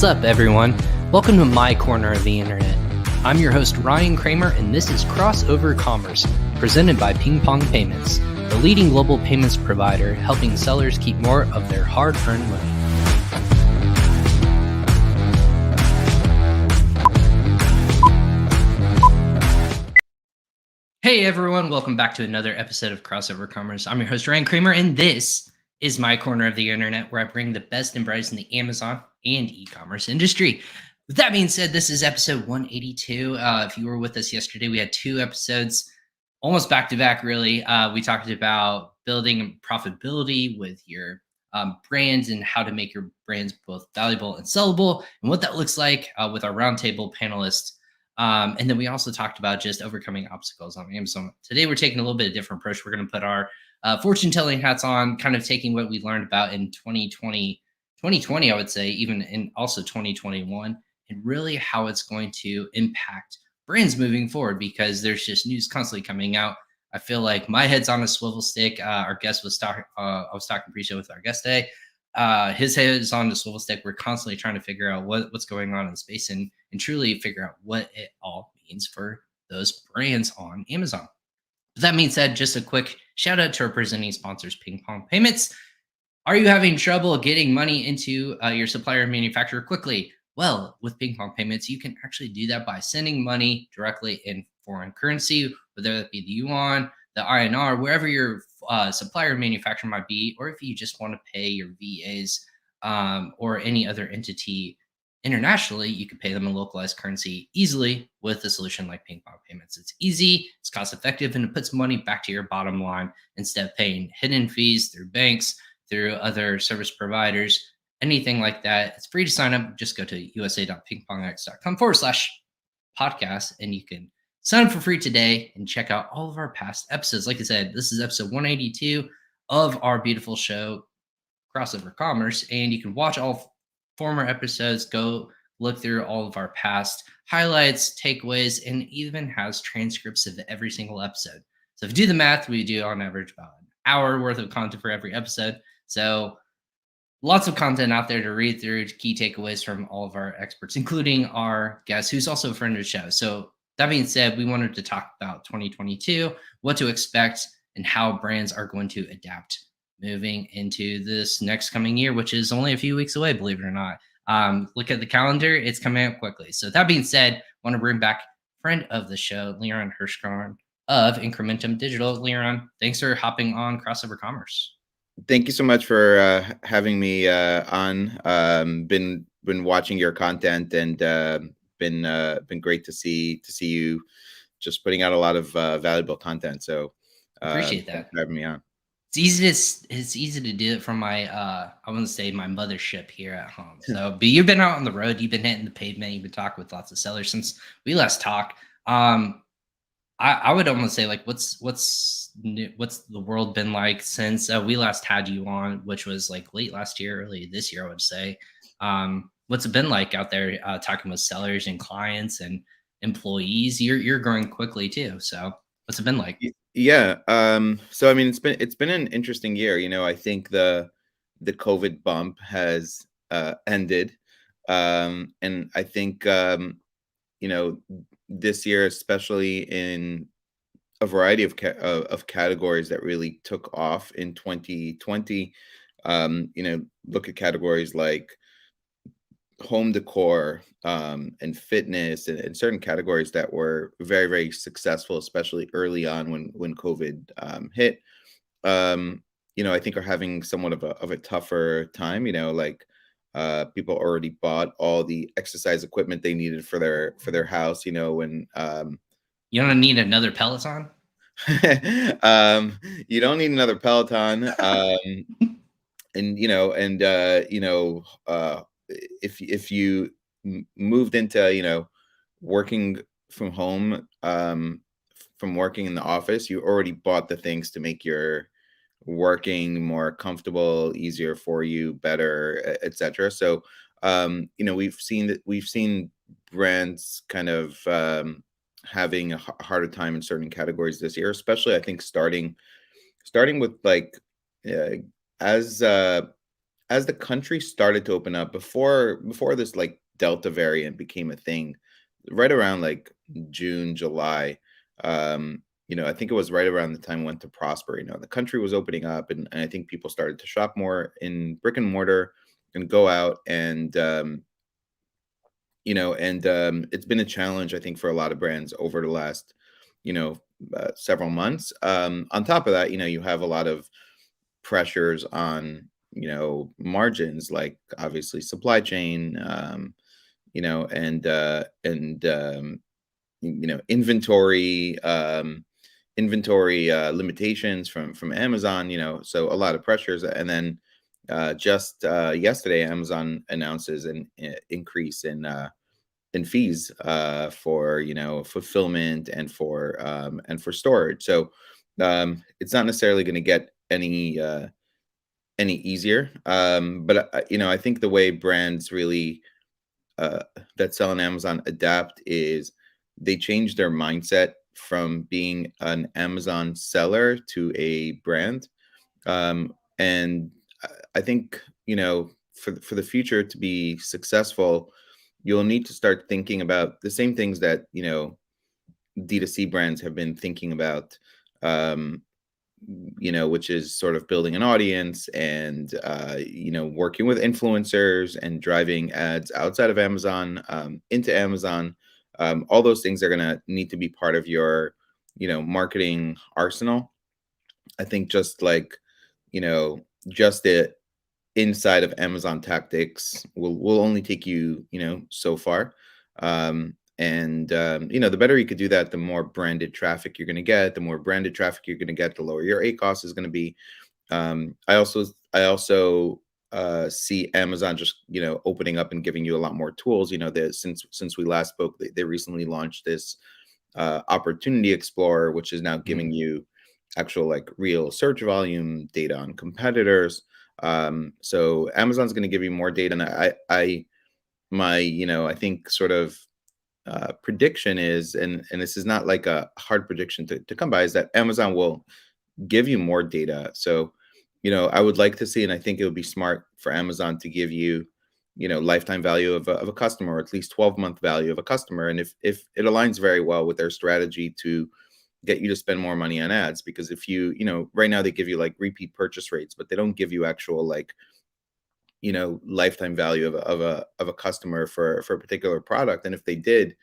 What's up, everyone? Welcome to my corner of the internet. I'm your host, Ryan Kramer, and this is Crossover Commerce, presented by PingPong Payments, the leading global payments provider helping sellers keep more of their hard-earned money. Hey, everyone. Welcome back to another episode of Crossover Commerce. I'm your host, Ryan Kramer, and this is my corner of the internet where I bring the best and brightest in the Amazon and e-commerce industry. With that being said, this is episode 182. If you were with us yesterday, we had two episodes almost back to back, really. We talked about building profitability with your brands and how to make your brands both valuable and sellable and what that looks like with our roundtable panelists. And then we also talked about just overcoming obstacles on Amazon. Today, we're taking a little bit of different approach. We're going to put our fortune telling hats on, kind of taking what we learned about in 2020, I would say, even in also 2021, and really how it's going to impact brands moving forward, because there's just news constantly coming out. I feel like my head's on a swivel stick. Our guest was talking, I was talking pre-show with our guest today. His head is on the swivel stick. We're constantly trying to figure out what's going on in space and truly figure out what it all means for those brands on Amazon. With that being said, just a quick shout out to our presenting sponsors, PingPong Payments. Are you having trouble getting money into your supplier manufacturer quickly? Well, with PingPong Payments, you can actually do that by sending money directly in foreign currency, whether that be the yuan, the INR, wherever your supplier manufacturer might be, or if you just want to pay your VAs or any other entity internationally, you can pay them in localized currency easily with a solution like PingPong Payments. It's easy, it's cost effective, and it puts money back to your bottom line instead of paying hidden fees through banks, through other service providers, anything like that. It's free to sign up. Just go to usa.pingpongx.com/podcast and you can sign up for free today and check out all of our past episodes. Like I said, this is episode 182 of our beautiful show, Crossover Commerce, and you can watch all former episodes, go look through all of our past highlights, takeaways, and even has transcripts of every single episode. So if you do the math, we do on average about an hour worth of content for every episode. So lots of content out there to read through, key takeaways from all of our experts, including our guest, who's also a friend of the show. So that being said, we wanted to talk about 2022, what to expect, and how brands are going to adapt moving into this next coming year, which is only a few weeks away, believe it or not. Look at the calendar, it's coming up quickly. So that being said, I want to bring back friend of the show, Liran Hirschkorn of Incrementum Digital. Liran, thanks for hopping on Crossover Commerce. Thank you so much for having me on. Been watching your content and been great to see you just putting out a lot of valuable content. So appreciate that. Thanks for having me on. It's easy to do it from my I want to say my mothership here at home. So, but you've been out on the road, you've been hitting the pavement, you've been talking with lots of sellers since we last talked. I would almost say, like, what's the world been like since we last had you on, which was like late last year, early this year, I would say. What's it been like out there talking with sellers and clients and employees? You're growing quickly too. So what's it been like? Yeah. So I mean, it's been an interesting year. You know, I think the COVID bump has ended, and I think you know, this year, especially in a variety of categories that really took off in 2020. You know, look at categories like home decor and fitness and certain categories that were very, very successful, especially early on when COVID hit. You know, I think are having somewhat of a tougher time. You know, like people already bought all the exercise equipment they needed for their house. You know, when you don't need another Peloton. You don't need another Peloton. And if you moved into working from home, from working in the office, you already bought the things to make your working more comfortable, easier for you, better, etc. So we've seen brands kind of having a harder time in certain categories this year, especially I think starting with like as as the country started to open up before this like Delta variant became a thing, right around like June, July, I think it was right around the time it went to prosper. The country was opening up, and I think people started to shop more in brick and mortar and go out and it's been a challenge, I think, for a lot of brands over the last, several months. On top of that, you have a lot of pressures on, margins, like obviously supply chain, inventory, limitations from Amazon. So a lot of pressures, and then just yesterday, Amazon announces an increase in fees for fulfillment and for storage. So it's not necessarily going to get any easier. But I think the way brands really that sell on Amazon adapt is they change their mindset from being an Amazon seller to a brand. And I think, for the future to be successful, you'll need to start thinking about the same things that, D2C brands have been thinking about, which is sort of building an audience and, working with influencers and driving ads outside of Amazon, into Amazon. All those things are going to need to be part of your, marketing arsenal. I think just like, just the inside of Amazon tactics will only take you, so far. The better you could do that, the more branded traffic you're going to get. The more branded traffic you're going to get, the lower your A cost is going to be. I also see Amazon just opening up and giving you a lot more tools. Since we last spoke, they recently launched this Opportunity Explorer, which is now giving you actual like real search volume data on competitors. So Amazon's going to give you more data, and I think sort of prediction is, and this is not like a hard prediction to come by, is that Amazon will give you more data. So, I would like to see, and I think it would be smart for Amazon to give you, lifetime value of a customer, or at least 12-month value of a customer. And if it aligns very well with their strategy to get you to spend more money on ads, because if right now they give you like repeat purchase rates, but they don't give you actual like, lifetime value of a customer for a particular product. And if they did,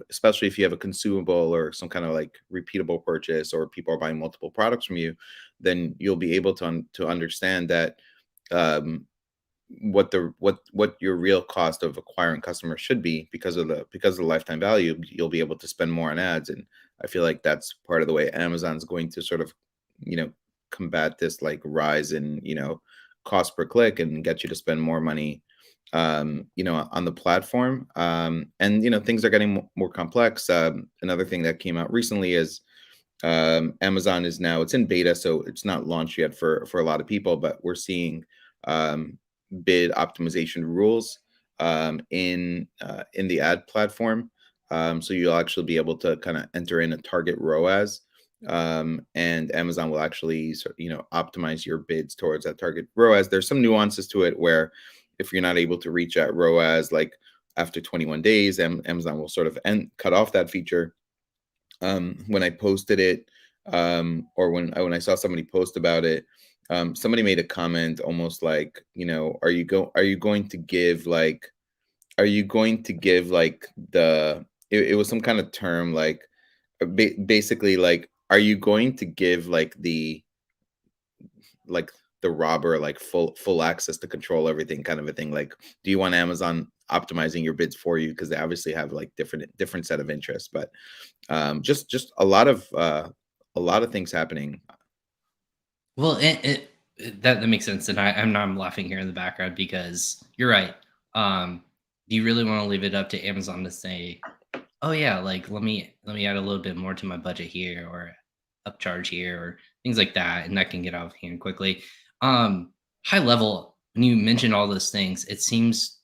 especially if you have a consumable or some kind of like repeatable purchase, or people are buying multiple products from you, then you'll be able to understand that what your real cost of acquiring customers should be because of the lifetime value. You'll be able to spend more on ads. And I feel like that's part of the way Amazon's going to sort of combat this like rise in cost per click and get you to spend more money on the platform. And things are getting more complex. Another thing that came out recently is Amazon is now, it's in beta, so it's not launched yet for a lot of people, but we're seeing bid optimization rules in the ad platform. So you'll actually be able to kind of enter in a target ROAS, and Amazon will actually optimize your bids towards that target ROAS. There's some nuances to it where if you're not able to reach that ROAS like after 21 days, Amazon will sort of cut off that feature. When I posted it, or when I saw somebody post about it, somebody made a comment almost like, are you going to give like it was some kind of term like basically like, are you going to give like the robber like full access to control everything, kind of a thing? Like, do you want Amazon optimizing your bids for you, because they obviously have like different set of interests? But just a lot of things happening. Well, that makes sense, and I'm laughing here in the background because you're right. Do you really want to leave it up to Amazon to say, "Oh yeah, like let me add a little bit more to my budget here, or upcharge here, or things like that," and that can get out of hand quickly. High level, when you mention all those things, it seems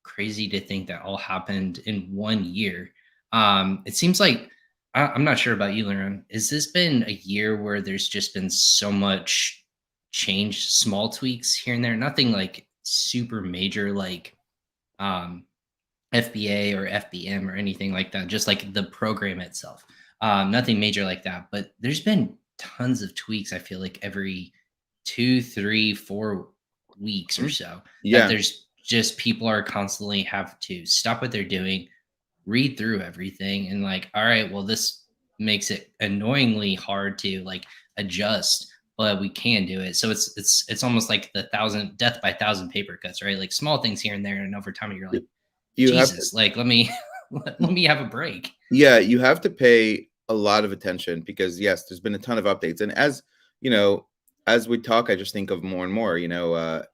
crazy to think that all happened in 1 year. It seems like I'm not sure about you, Lauren. Has this been a year where there's just been so much change small tweaks here and there, nothing like super major, like FBA or FBM or anything like that, just like the program itself. Nothing major like that. But there's been tons of tweaks, I feel like every 2, 3, 4 weeks or Mm. so, that Yeah, there's just people are constantly have to stop what they're doing, read through everything, and like, all right, well, this makes it annoyingly hard to like adjust, but we can do it. So it's almost like the thousand death by thousand paper cuts, right? Like small things here and there, and over time you're like, you have to. Jesus, like let me let me have a break. Yeah, you have to pay a lot of attention because yes, there's been a ton of updates, and as you know, as we talk, I just think of more and more.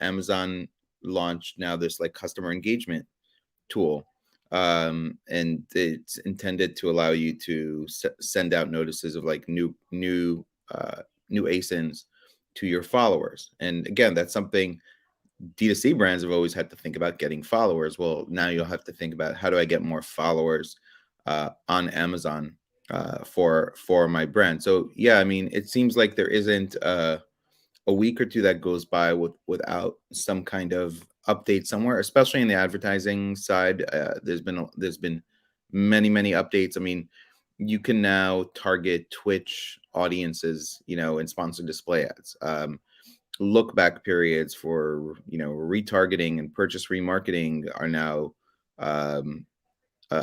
Amazon launched now this like customer engagement tool, and it's intended to allow you to send out notices of like new ASINs to your followers. And again, that's something D2C brands have always had to think about, getting followers. Well, now you'll have to think about, how do I get more followers on Amazon for my brand? So yeah, I mean, it seems like there isn't a week or two that goes by without some kind of update somewhere, especially in the advertising side. There's been many updates. I mean, you can now target Twitch audiences, in sponsored display ads. Look back periods for retargeting and purchase remarketing are now um,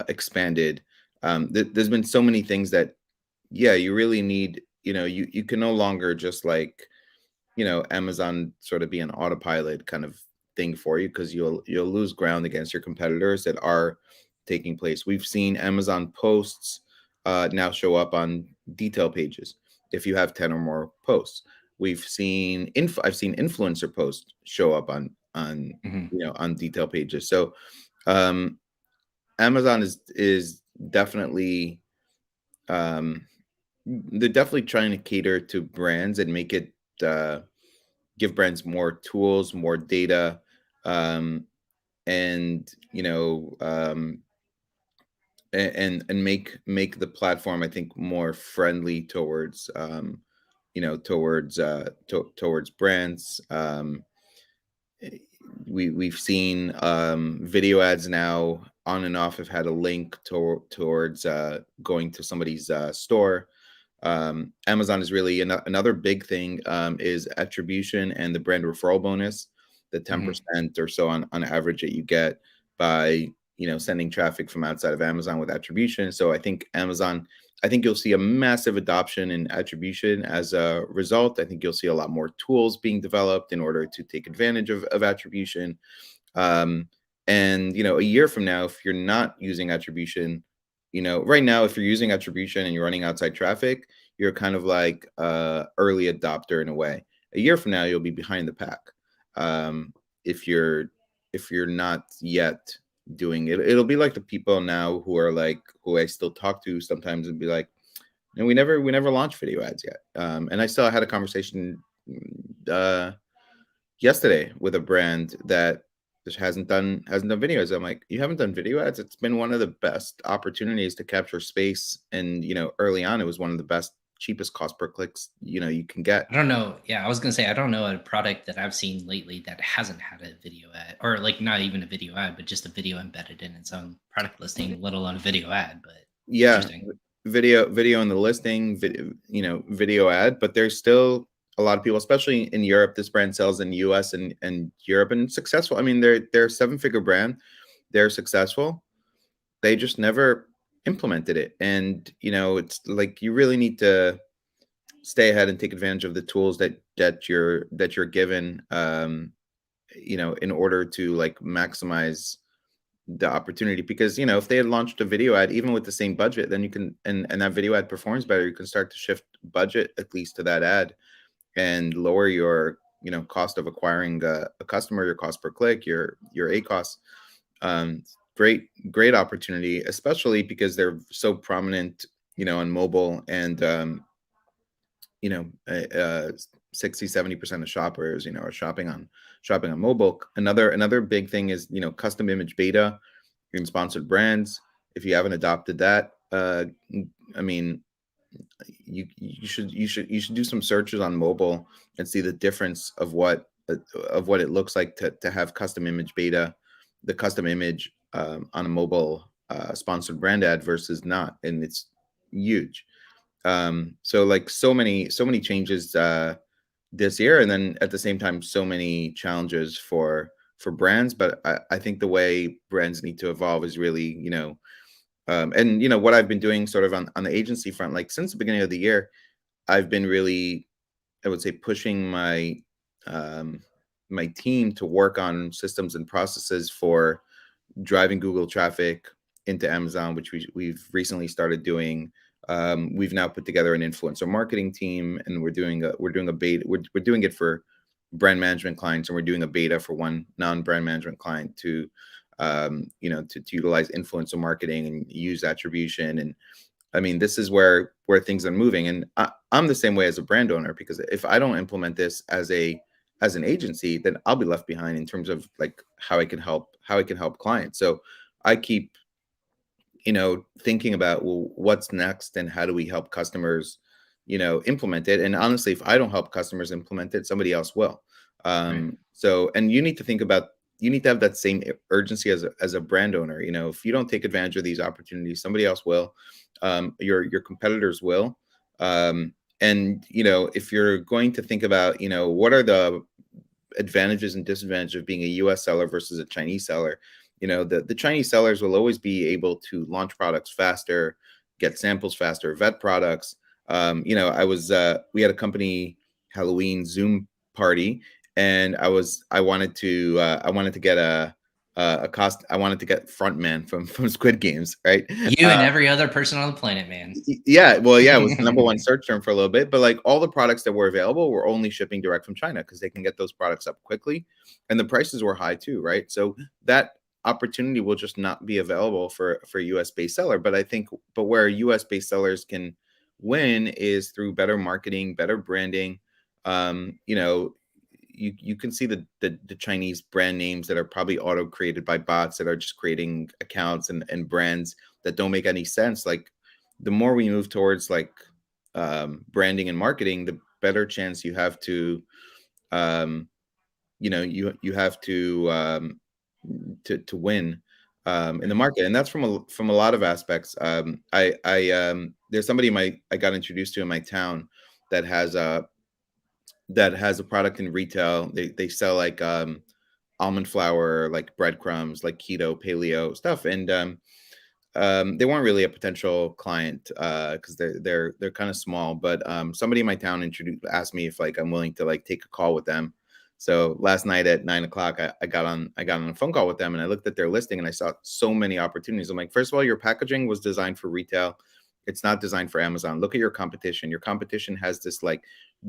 expanded. There's been so many things that, yeah, you really need. You can no longer just like Amazon sort of be an autopilot kind of thing for you, because you'll lose ground against your competitors that are taking place. We've seen Amazon posts now show up on detail pages if you have 10 or more posts. I've seen influencer posts show up on Mhm. on detail pages. So um Amazon is definitely um they're definitely trying to cater to brands and make it give brands more tools, more data, and and make the platform, I think, more friendly towards towards brands. eh, we've seen video ads now on and off have had a link towards going to somebody's store. Amazon is really another big thing, is attribution and the brand referral bonus, the Mhm. 10% or so on average that you get by sending traffic from outside of Amazon with attribution. So I think you'll see a massive adoption in attribution as a result. I think you'll see a lot more tools being developed in order to take advantage of attribution. Um, and a year from now, if you're not using attribution, right now, if you're using attribution and you're running outside traffic, you're kind of like early adopter in a way. A year from now, you'll be behind the pack. Um, if you're not yet doing it, it'll be like the people now who I still talk to sometimes and be like, and we never launched video ads yet. And I still had a conversation uh, yesterday with a brand that just hasn't done videos. I'm like, you haven't done video ads? It's been one of the best opportunities to capture space, and early on, it was one of the best, cheapest cost per clicks you can get. I don't know. Yeah, I was gonna say I don't know a product that I've seen lately that hasn't had a video ad, or like not even a video ad, but just a video embedded in its own product listing, let alone a video ad. But Yeah, interesting. video in the listing, video ad, but there's still a lot of people, especially in Europe. This brand sells in the US and Europe, and successful. I mean, they're a seven-figure brand. They're successful. They just never implemented it. And it's like you really need to stay ahead and take advantage of the tools that you're given, in order to like maximize the opportunity. Because if they had launched a video ad even with the same budget, then you can, and that video ad performs better, you can start to shift budget at least to that ad and lower your cost of acquiring a customer, your cost per click, your a cost. um great opportunity, especially because they're so prominent on mobile. And you know uh, uh 60-70% of shoppers are shopping on mobile. Another big thing is custom image beta in sponsored brands. If you haven't adopted that, I mean, you should do some searches on mobile and see the difference of what it looks like to have custom image beta, the custom image on a mobile sponsored brand ad versus not, and it's huge. So like so many changes this year, and then at the same time so many challenges for brands. But I think the way brands need to evolve is really, and what I've been doing sort of on the agency front, like since the beginning of the year, I've been really, I would say, pushing um, my team to work on systems and processes for driving Google traffic into Amazon, which we've recently started doing. We've now put together an influencer marketing team, and we're doing a beta. We're doing it for brand management clients, and we're doing a beta for one non-brand management client to utilize influencer marketing and use attribution. And I mean, this is where things are moving, and I'm the same way as a brand owner, because if I don't implement this as an agency, then I'll be left behind in terms of like how I can help clients. So I keep thinking about, well, what's next and how do we help customers implement it. And honestly, if I don't help customers implement it, somebody else will. Right. So, and you need to have that same urgency as a brand owner. If you don't take advantage of these opportunities, somebody else will. Your competitors will. And if you're going to think about what are the advantages and disadvantages of being a US seller versus a Chinese seller. The Chinese sellers will always be able to launch products faster, get samples faster, vet products. We had a company Halloween Zoom party, and I wanted to get I wanted to get Frontman from Squid Games, right? You and every other person on the planet, man. Yeah, well, yeah, it was the number one search term for a little bit, but like all the products that were available were only shipping direct from China because they can get those products up quickly, and the prices were high too, right? So that opportunity will just not be available for a US based seller. But where US based sellers can win is through better marketing, better branding. You can see the Chinese brand names that are probably auto created by bots that are just creating accounts and brands that don't make any sense. Like the more we move towards like branding and marketing, the better chance you have to um, you have to win in the market. And that's from a lot of aspects. I there's somebody I got introduced to in my town that has a product in retail. They sell like almond flour, like breadcrumbs, like keto, paleo stuff, and they weren't really a potential client because they're kind of small. But somebody in my town asked me if like I'm willing to like take a call with them. So last night at 9 o'clock, I got on a phone call with them, and I looked at their listing and I saw so many opportunities. I'm like, first of all, your packaging was designed for retail. It's not designed for Amazon. Look at your competition. Your competition has this like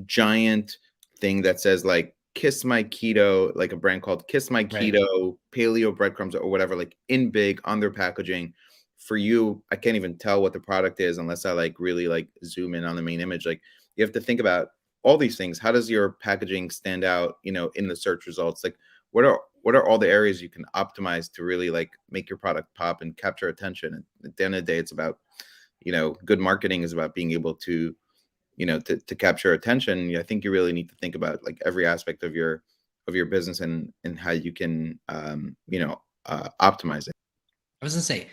giant thing that says like Kiss My Keto, like a brand called Kiss My Right. Keto, paleo breadcrumbs or whatever, like in big on their packaging. For you, I can't even tell what the product is unless I like really like zoom in on the main image. Like you have to think about all these things. How does your packaging stand out, in the search results? Like what are all the areas you can optimize to really like make your product pop and capture attention? And at the end of the day, it's about, good marketing is about being able to, to capture attention. I think you really need to think about like every aspect of your business and how you can optimize it. I was gonna say,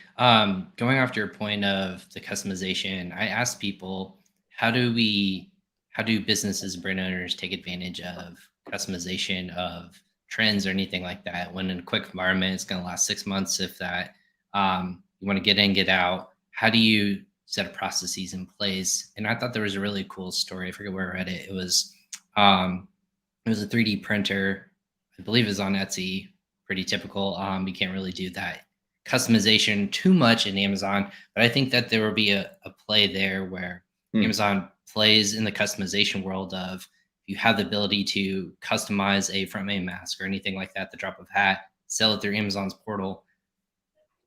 going off to your point of the customization, I asked people, how do businesses and brand owners take advantage of customization of trends or anything like that? When in a quick environment, it's gonna last 6 months, if that. You want to get in, get out. How do you set processes in place? And I thought there was a really cool story. I forget where I read it. Um, it was a 3D printer. I believe is on Etsy. Pretty typical. You can't really do that customization too much in Amazon, but I think that there will be a play there where Hmm. Amazon plays in the customization world of if you have the ability to customize a front main mask or anything like that, the drop of hat, sell it through Amazon's portal.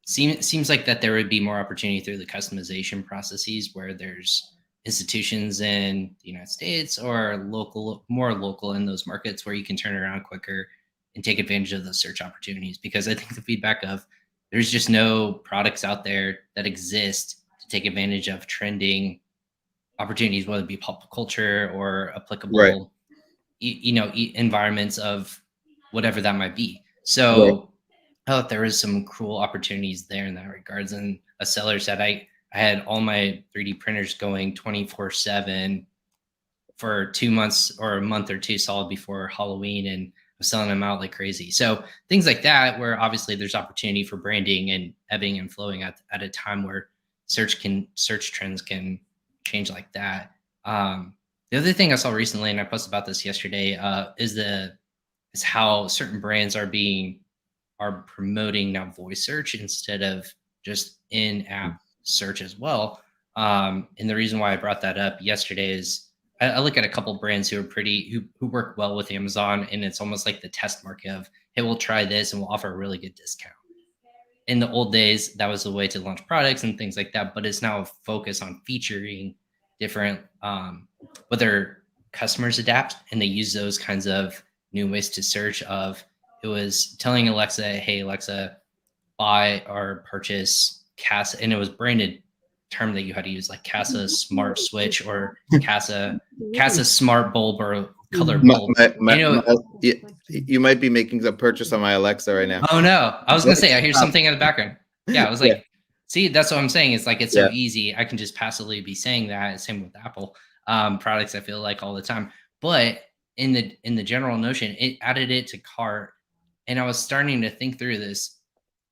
Seems like that there would be more opportunity through the customization processes where there's institutions in the United States or more local in those markets where you can turn around quicker and take advantage of those search opportunities. Because I think the feedback of there's just no products out there that exist to take advantage of trending opportunities, whether it be pop culture or Right. applicable, environments of whatever that might be. Right. So I thought there was some cool opportunities there in that regards. And a seller said I had all my 3D printers going 24/7 for 2 months or a month or two solid before Halloween, and I was selling them out like crazy. So things like that, where obviously there's opportunity for branding and ebbing and flowing at a time where search trends can change like that. The other thing I saw recently, and I posted about this yesterday, is how certain brands are promoting now voice search instead of just in-app search as well. And the reason why I brought that up yesterday is I look at a couple brands who are who work well with Amazon, and it's almost like the test market of, hey, we'll try this and we'll offer a really good discount. In the old days, that was the way to launch products and things like that, but it's now a focus on featuring different, whether customers adapt and they use those kinds of new ways to search. Of it was telling Alexa, hey Alexa, buy or purchase Casa, and it was branded term that you had to use, like Casa Smart Switch or Casa Smart Bulb or color bulb. Yeah, you might be making a purchase on my Alexa right now. Oh no, I was gonna say I hear something in the background. Yeah, I was Yeah. like, see, that's what I'm saying. It's like it's Yeah. so easy. I can just passively be saying that. Same with Apple products. I feel like all the time, but in the general notion, it added it to cart, and I was starting to think through this.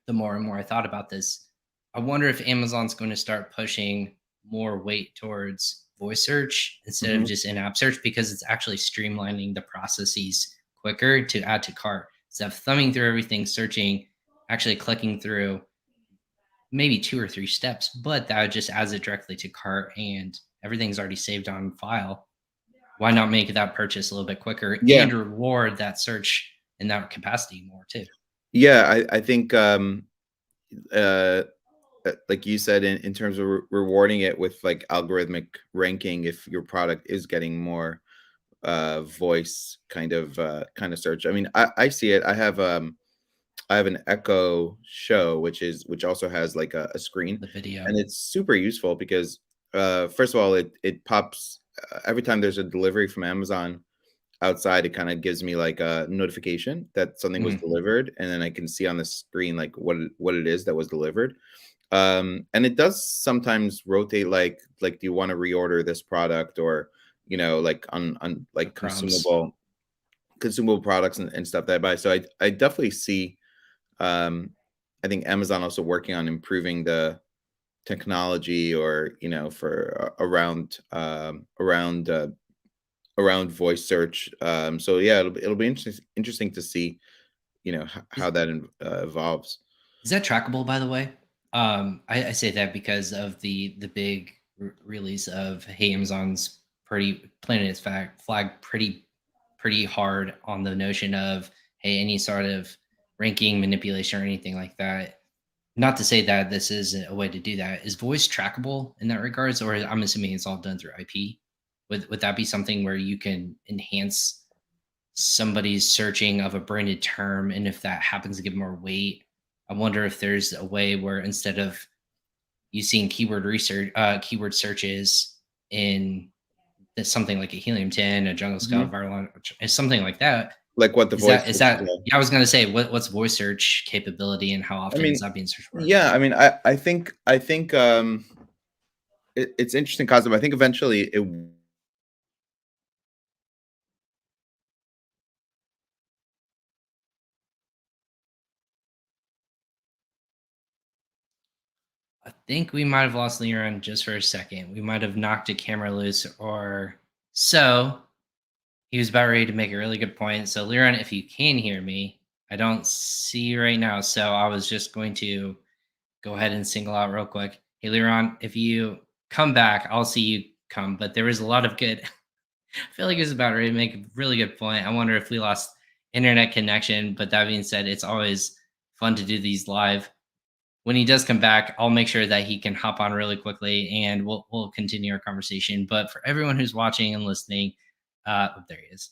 The more and more I thought about this, I wonder if Amazon's going to start pushing more weight towards voice search instead of Mhm. just in-app search, because it's actually streamlining the processes quicker to add to cart. Instead of thumbing through everything, searching, actually clicking through maybe two or three steps, but that just adds it directly to cart and everything's already saved on file. Why not make that purchase a little bit quicker Yeah. and reward that search in that capacity more too? Yeah, I think uh like you said, in terms of rewarding it with like algorithmic ranking, if your product is getting more voice kind of search. I mean, I see it. I have an Echo Show, which also has like a screen, The video. and it's super useful because first of all, it pops every time there's a delivery from Amazon outside. It kind of gives me like a notification that something was Mhm. delivered, and then I can see on the screen like what it is that was delivered. And it does sometimes rotate, like do you want to reorder this product, or like on The like prompts. consumable products and stuff that I buy. So I definitely see um I think Amazon also working on improving the technology, or for around voice search. So yeah, it'll be interesting to see how that evolves. Is that trackable, by the way? I say that because of the big release of, hey, Amazon's pretty planted its flag pretty hard on the notion of, hey, any sort of ranking manipulation or anything like that. Not to say that this isn't a way to do that. Is voice trackable in that regards, or I'm assuming it's all done through IP? Would that be something where you can enhance somebody's searching of a branded term, and if that happens to give more weight, I wonder if there's a way where instead of you seeing keyword searches in something like a helium 10, a jungle scout, Mhm. viral, something like that, Like what the is voice that is search is that like. yeah, I was going to say, what's voice search capability and how I often is mean, that being searched for? yeah, I mean, I think it's interesting concept. I think eventually it. I think we might have lost Leon just for a second. We might have knocked a camera loose or so. He was about ready to make a really good point. So, Liron, if you can hear me, I don't see you right now. So, I was just going to go ahead and single out real quick. Hey, Liron, if you come back, I'll see you come. But there was a lot of good. I feel like he was about ready to make a really good point. I wonder if we lost internet connection. But that being said, it's always fun to do these live. When he does come back, I'll make sure that he can hop on really quickly, and we'll continue our conversation. But for everyone who's watching and listening, oh, there he is.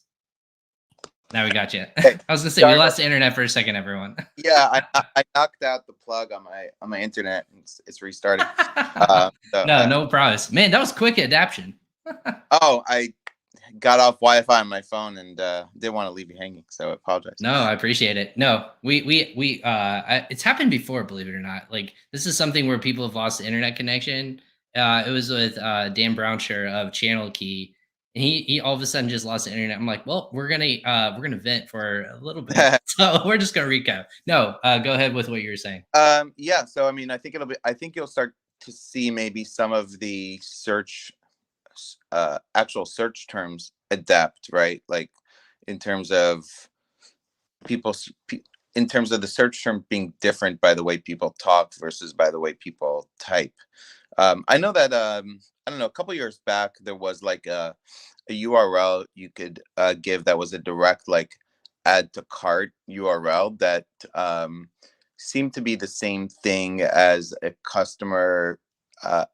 Now we got you. Hey, I was gonna say we sorry about lost the internet for a second, everyone. yeah, I knocked out the plug on my internet, and it's restarting. So No, no promise, man. That was quick adaptation. Oh, I got off Wi-Fi on my phone and didn't want to leave you hanging, so I apologize. No, I appreciate it. No, it's happened before, believe it or not. Like this is something where people have lost the internet connection. It was with Dan Brownshire of Channel Key, and he all of a sudden just lost the internet. I'm like, well, we're gonna vent for a little bit, so we're just gonna recap. No, go ahead with what you were saying. Yeah, so I mean, I think you'll start to see maybe some of the actual search terms adapt, right? Like in terms of people, in terms of the search term being different by the way people talk versus by the way people type. I know that I don't know. A couple years back, there was like a URL you could give that was a direct like add to cart URL that seemed to be the same thing as a customer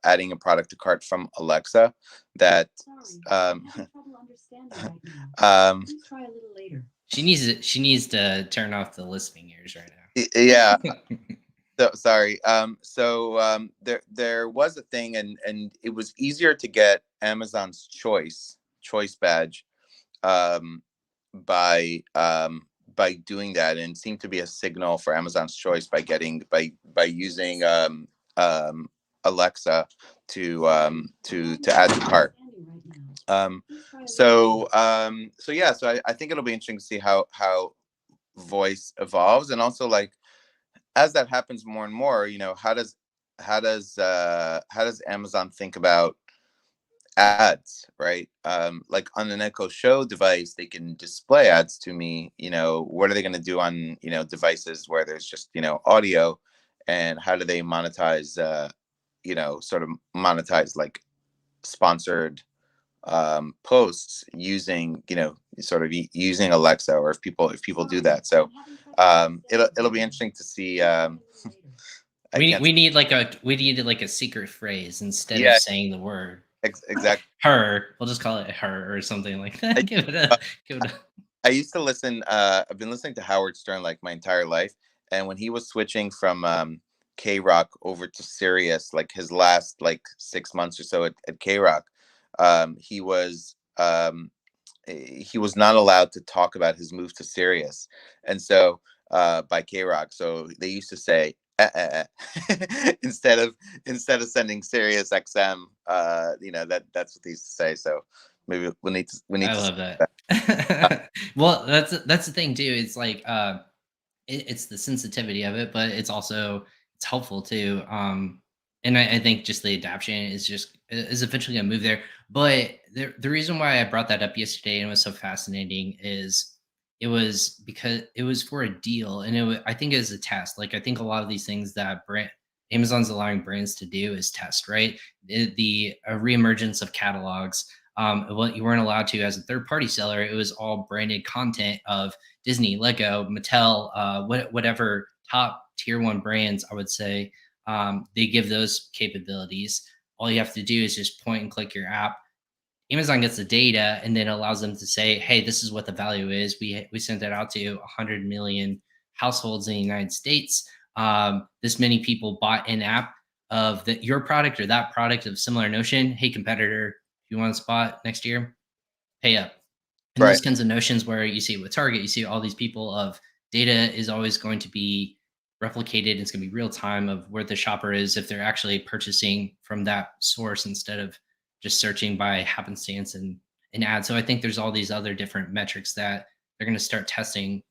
adding a product to cart from Alexa. That um, She needs to turn off the listening ears right yeah. now. So sorry. There was a thing, and it was easier to get Amazon's choice badge um, by doing that, and it seemed to be a signal for Amazon's choice by using Alexa to add to cart. So yeah, so I think it'll be interesting to see how voice evolves, and also like as that happens more and more, you know, how does Amazon think about ads, right? Like on an Echo Show device, they can display ads to me. You know, what are they going to do on devices where there's just audio, and how do they monetize? Sort of monetize like sponsored posts using sort of using Alexa, or if people do that. So it'll be interesting to see. We needed like a secret phrase instead of Yeah, saying the word exactly. her. We'll just call it her or something like that. Give it a I used to listen. I've been listening to Howard Stern like my entire life, and when he was switching from K Rock over to Sirius, like his last like 6 months or so at K Rock, he was not allowed to talk about his move to Sirius, and so by K Rock, so they used to say instead of sending Sirius XM, that's what they used to say. So maybe we need I to love uh, that. Well, that's the thing too. It's like it's the sensitivity of it, but it's helpful too. And I think just the adaption is eventually gonna move there. But the reason why I brought that up yesterday and it was so fascinating is it was because it was for a deal, and I think it was a test. Like I think a lot of these things that brand Amazon's allowing brands to do is test, right? The reemergence of catalogs. What you weren't allowed to as a third party seller, it was all branded content of Disney, Lego, Mattel, whatever top tier one brands, I would say, they give those capabilities. All you have to do is just point and click your app. Amazon gets the data and then allows them to say, "Hey, this is what the value is. We sent that out to 100 million households in the United States. This many people bought an app of your product or that product of similar notion. Hey, competitor, if you want a spot next year, pay up." And those right. kinds of notions where you see it with Target, you see all these people of data is always going to be replicated. It's going to be real time of where the shopper is if they're actually purchasing from that source instead of just searching by happenstance and an ad. So I think there's all these other different metrics that they're going to start testing,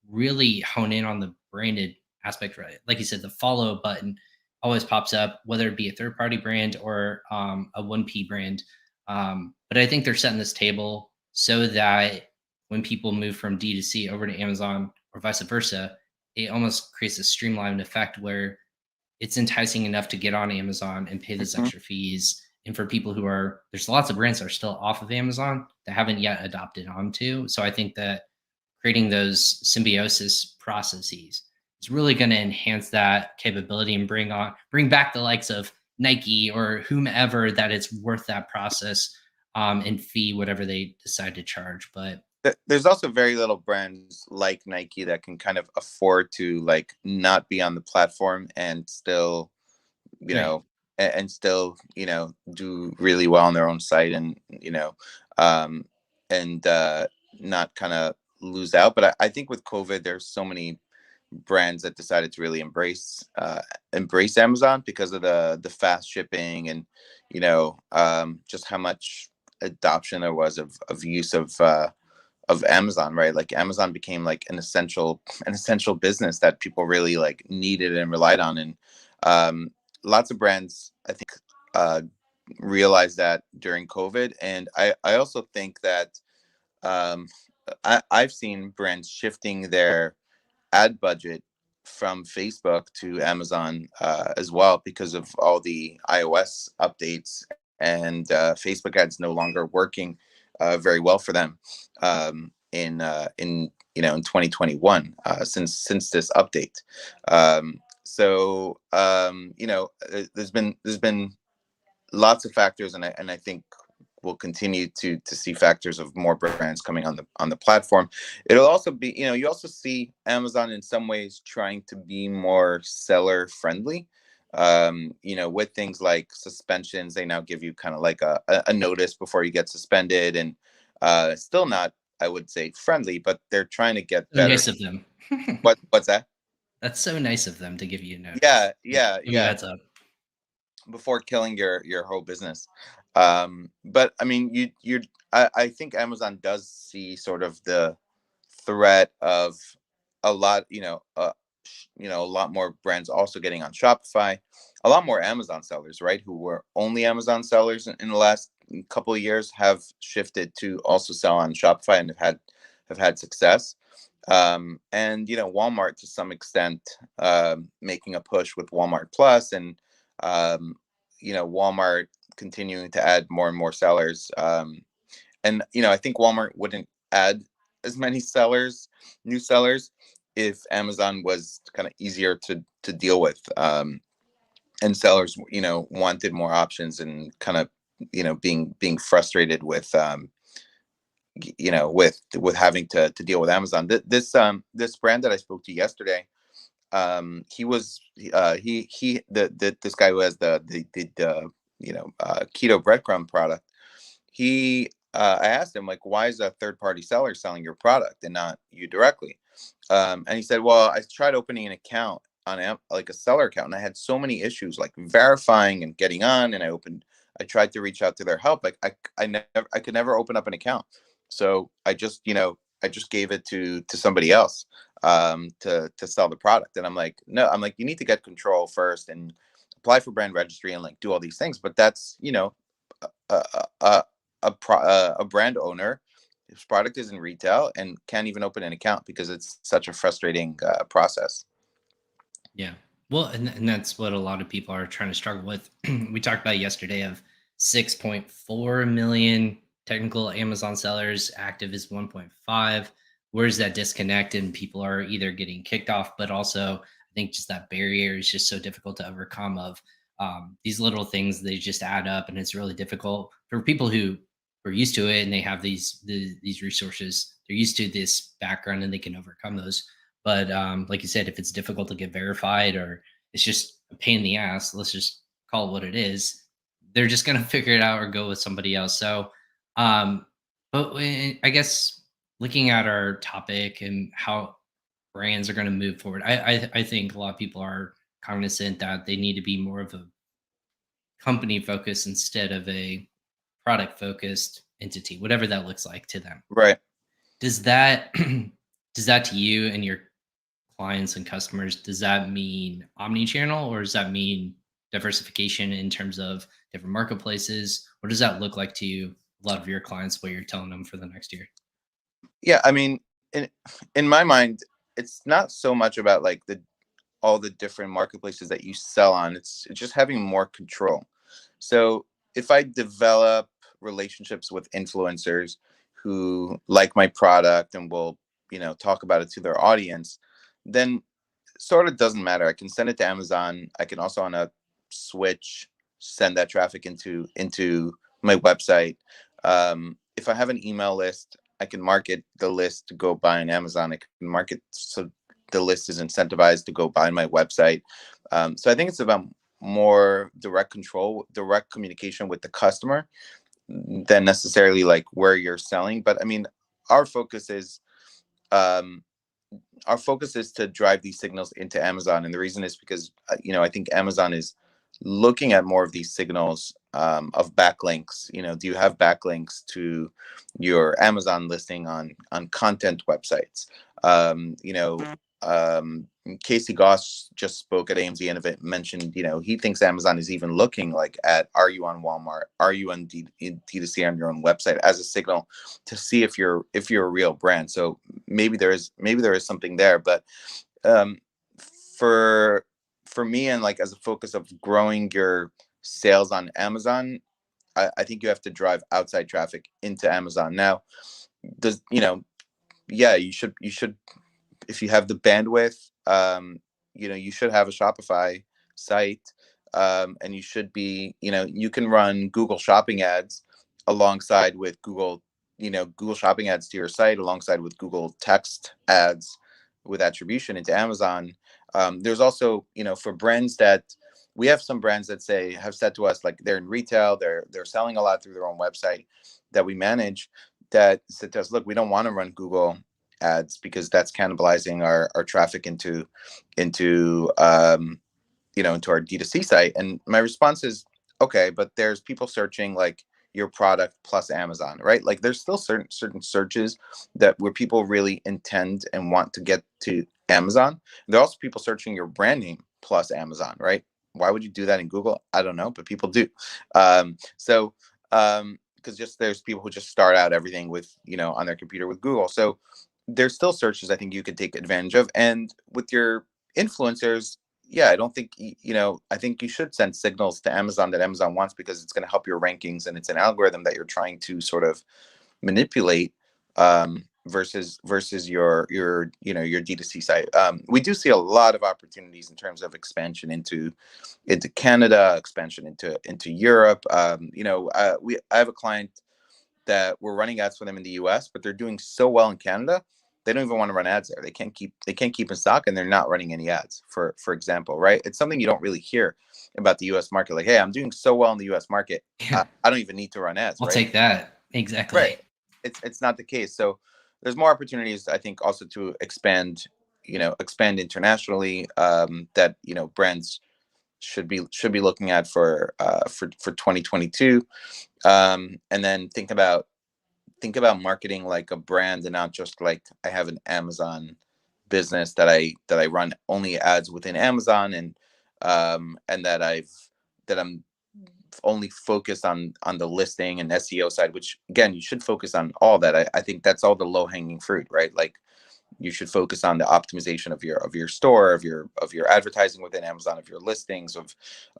really hone in on the branded aspect, right? Like you said, the follow button always pops up, whether it be a third party brand or a 1P brand. But I think they're setting this table so that when people move from D2C over to Amazon or vice versa, it almost creates a streamlined effect where it's enticing enough to get on Amazon and pay those Mhm. extra fees. And for people who are, there's lots of brands that are still off of Amazon that haven't yet adopted onto. So I think that creating those symbiosis processes is really going to enhance that capability and bring back the likes of Nike or whomever that it's worth that process and fee whatever they decide to charge. But There's also very little brands like Nike that can kind of afford to like not be on the platform and still, you right, know, and still, do really well on their own site, and um, and not kind of lose out. But I think with COVID, there's so many brands that decided to really embrace Amazon because of the fast shipping, and just how much adoption there was of use of Amazon, right? Like Amazon became like an essential business that people really like needed and relied on. And lots of brands, I think, uh, realized that during COVID. And I also think that um, I've seen brands shifting their ad budget from Facebook to Amazon as well, because of all the iOS updates, and Facebook ads no longer working very well for them in 2021 since this update. There's been lots of factors, and I think we'll continue to see factors of more brands coming on the platform. It'll also be, you also see Amazon in some ways trying to be more seller friendly. With things like suspensions, they now give you kind of like a notice before you get suspended, and still not, I would say, friendly, but they're trying to get So better. nice of them. What's that? That's so nice of them to give you a notice. Yeah, yeah, Give you a yeah. heads up. Before killing your whole business. But I mean, I think Amazon does see sort of the threat of a lot, a lot more brands also getting on Shopify, a lot more Amazon sellers, right, who were only Amazon sellers in the last couple of years, have shifted to also sell on Shopify and have had success. And Walmart to some extent, making a push with Walmart Plus, and um, Walmart continuing to add more and more sellers. And I think Walmart wouldn't add as many new sellers, if Amazon was kind of easier to deal with, and sellers wanted more options, and kind of being frustrated with with having to deal with Amazon. This brand that I spoke to yesterday, he was this guy who has the keto breadcrumb product. I asked him, like, why is a third party seller selling your product and not you directly? And he said, well, I tried opening an account on like a seller account, and I had so many issues like verifying and getting on, and I tried to reach out to their help. Like I could never open up an account. So I just gave it to somebody else to sell the product. And I'm like, no, I'm like, you need to get control first and apply for brand registry and like do all these things. But that's a a, a brand owner whose product is in retail and can't even open an account because it's such a frustrating process. Yeah. Well, and that's what a lot of people are trying to struggle with. We talked about yesterday of 6.4 million technical Amazon sellers, active is 1.5. Where's that disconnect? And people are either getting kicked off, but also I think just that barrier is just so difficult to overcome. Of these little things, they just add up, and it's really difficult for people who are used to it and they have these resources. They're used to this background and they can overcome those. But like you said, if it's difficult to get verified, or it's just a pain in the ass, let's just call it what it is. They're just gonna figure it out or go with somebody else. So, um, I guess looking at our topic and how brands are going to move forward, I think a lot of people are cognizant that they need to be more of a company focused instead of a product focused entity, whatever that looks like to them. Right. Does that does that to you and your clients and customers, does that mean omni-channel, or does that mean diversification in terms of different marketplaces? What does that look like to you, a lot of your clients, what you're telling them for the next year? Yeah, I mean, in my mind, it's not so much about like the all the different marketplaces that you sell on. It's just having more control. So if I develop relationships with influencers who like my product and will, talk about it to their audience, then sort of doesn't matter. I can send it to Amazon. I can also, on a switch, send that traffic into my website. If I have an email list, I can market the list to go buy on Amazon. I can market so the list is incentivized to go buy my website. So I think it's about more direct control, direct communication with the customer than necessarily like where you're selling. But I mean, our focus is um, our focus is to drive these signals into Amazon, and the reason is because I think Amazon is looking at more of these signals of backlinks. Do you have backlinks to your Amazon listing on content websites? Um, you know, um, Casey Goss just spoke at AMZ Innovate, mentioned he thinks Amazon is even looking like at, are you on Walmart? Are you on D2C on your own website, as a signal to see if you're a real brand. So maybe there is something there, but um, for me, and like as a focus of growing your sales on Amazon, I think you have to drive outside traffic into Amazon. Now, does yeah, you should, if you have the bandwidth, you should have a Shopify site, and you should be, you can run Google Shopping ads alongside with Google Shopping ads to your site, alongside with Google text ads with attribution into Amazon. There's also, for brands that we have some brands that have said to us, like they're in retail, they're selling a lot through their own website that we manage, that said to us, look, we don't want to run Google ads because that's cannibalizing our traffic into our D2C site. And my response is, okay, but there's people searching like your product plus Amazon, right? Like there's still certain searches that where people really intend and want to get to Amazon. There are also people searching your brand name plus Amazon, right? Why would you do that in Google? I don't know, but people do. Because just there's people who just start out everything with, on their computer with Google. So there's still searches I think you could take advantage of. And with your influencers, yeah, I don't think, I think you should send signals to Amazon that Amazon wants, because it's going to help your rankings, and it's an algorithm that you're trying to sort of manipulate, versus your D2C site. We do see a lot of opportunities in terms of expansion into Canada, expansion into Europe. I have a client that we're running ads for them in the US, but they're doing so well in Canada, they don't even want to run ads there. They can't keep in stock, and they're not running any ads, for example, right? It's something you don't really hear about the US market. Like, hey, I'm doing so well in the US market, Yeah, I don't even need to run ads, I'll right? take that. Exactly. Right. It's not the case. So there's more opportunities, I think, also to expand internationally, that brands should be looking at for 2022. And then think about marketing like a brand, and not just like, I have an Amazon business that I run only ads within Amazon, and that I'm only focused on the listing and SEO side, which again, you should focus on all that. I think that's all the low hanging fruit, right? Like, you should focus on the optimization of your store, of your advertising within Amazon, of your listings, of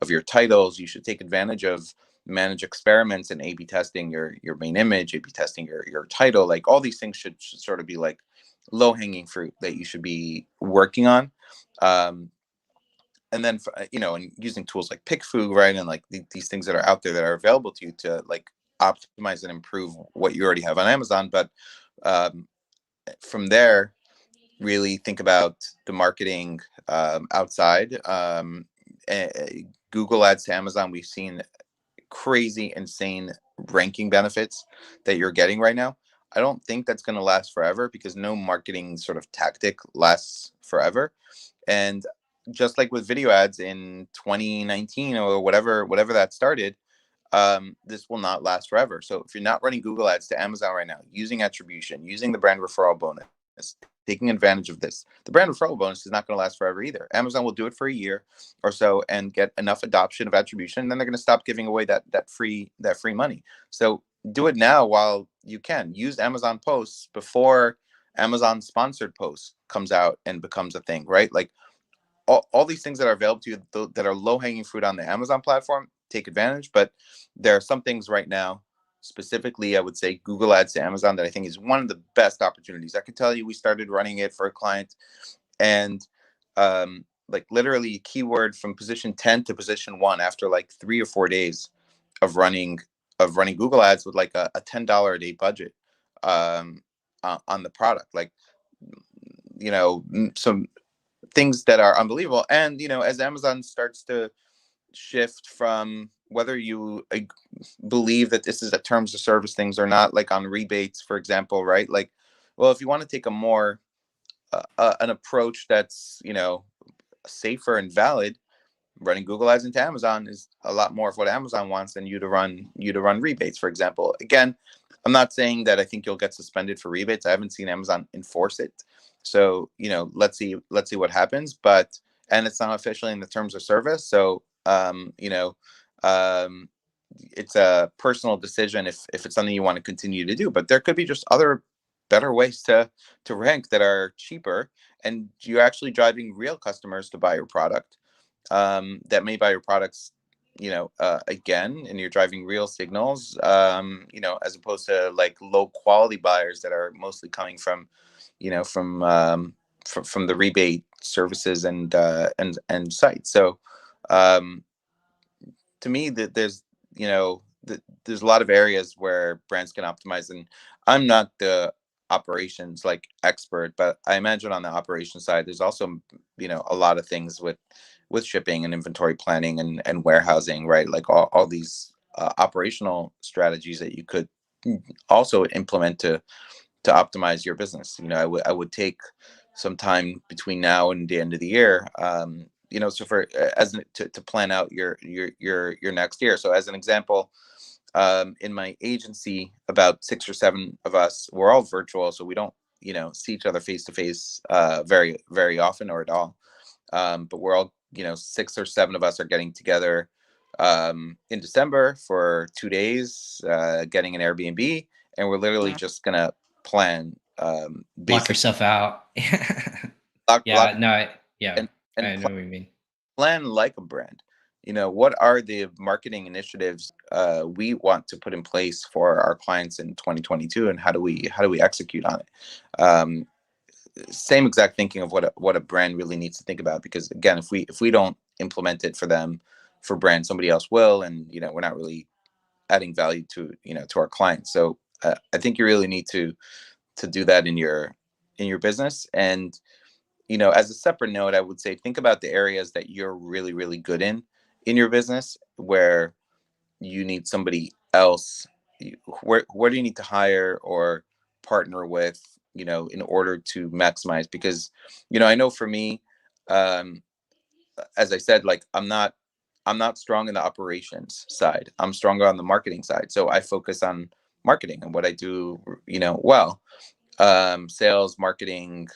your titles. You should take advantage of manage experiments and A/B testing your main image, A/B testing your title. Like, all these things should sort of be like low hanging fruit that you should be working on. And then and using tools like PickFu, right, and like these things that are out there that are available to you to like optimize and improve what you already have on Amazon. But from there, really think about the marketing outside. Google Ads to Amazon, we've seen crazy, insane ranking benefits that you're getting right now. I don't think that's going to last forever, because no marketing sort of tactic lasts forever. And just like with video ads in 2019 or whatever that started, this will not last forever. So if you're not running Google Ads to Amazon right now, using attribution, using the brand referral bonus, taking advantage of this, the brand referral bonus is not going to last forever either. Amazon will do it for a year or so and get enough adoption of attribution, and then they're going to stop giving away that free money. So do it now while you can. Use Amazon posts before Amazon sponsored posts comes out and becomes a thing, right? Like, all these things that are available to you that are low hanging fruit on the Amazon platform, take advantage. But there are some things right now, specifically, I would say Google Ads to Amazon, that I think is one of the best opportunities. I can tell you, we started running it for a client, and like literally keyword from position 10 to position 1 after like 3 or 4 days of running Google Ads with like a $10 a day budget on the product. Like, some things that are unbelievable. And as Amazon starts to shift from whether you believe that this is a terms of service things or not, like on rebates, for example, right? Like, well, if you want to take a more an approach that's, you know, safer and valid, running Google Ads into Amazon is a lot more of what Amazon wants than you to run rebates, for example. Again, I'm not saying that I think you'll get suspended for rebates. I haven't seen Amazon enforce it. So, you know, let's see what happens. But and it's not officially in the terms of service. So you know, um it's a personal decision if it's something you want to continue to do. But there could be just other better ways to rank that are cheaper, and you're actually driving real customers to buy your product, that may buy your products, you know, again, and you're driving real signals, you know, as opposed to like low quality buyers that are mostly coming from, you know, from the rebate services and sites. So um, to me, that there's, you know, there's a lot of areas where brands can optimize, and I'm not the operations like expert, but I imagine on the operation side there's also, you know, a lot of things with shipping and inventory planning and warehousing, right? Like all these operational strategies that you could also implement to optimize your business. You know, I would take some time between now and the end of the year, you know, so for to plan out your next year. So as an example, in my agency, about 6 or 7 of us, we're all virtual, so we don't, you know, see each other face to face very often or at all. But we're all, you know, 6 or 7 of us are getting together in December for 2 days, getting an Airbnb, and we're literally just gonna plan, Block basic yourself out. block Yeah, no, yeah, and and I know what you mean. plan like a brand. You know, what are the marketing initiatives we want to put in place for our clients in 2022, and how do we execute on it? Same exact thinking of what a brand really needs to think about, because again, if we don't implement it for them, for brand, somebody else will, and you know, we're not really adding value to, you know, to our clients. So I think you really need to do that in your business. And you know, as a separate note, I would say think about the areas that you're really good in your business, where you need somebody else. Where do you need to hire or partner with, you know, in order to maximize? Because, you know, I know for me, um as I said, like I'm not strong in the operations side. I'm stronger on the marketing side, so I focus on marketing and what I do, you know, well, sales, marketing,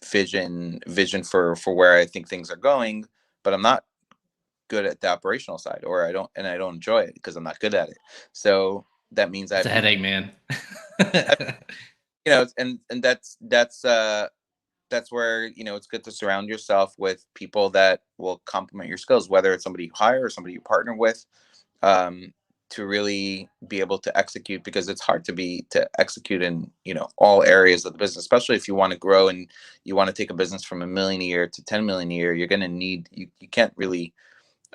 vision for where I think things are going. But I'm not good at the operational side, or I don't enjoy it because I'm not good at it. So that means I It's have a people, headache, man. you know, and that's where, you know, it's good to surround yourself with people that will complement your skills, whether it's somebody you hire or somebody you partner with, um, to really be able to execute, because it's hard to execute in, you know, all areas of the business, especially if you want to grow and you want to take a business from 1 million a year to 10 million a year. You're going to need, you can't really,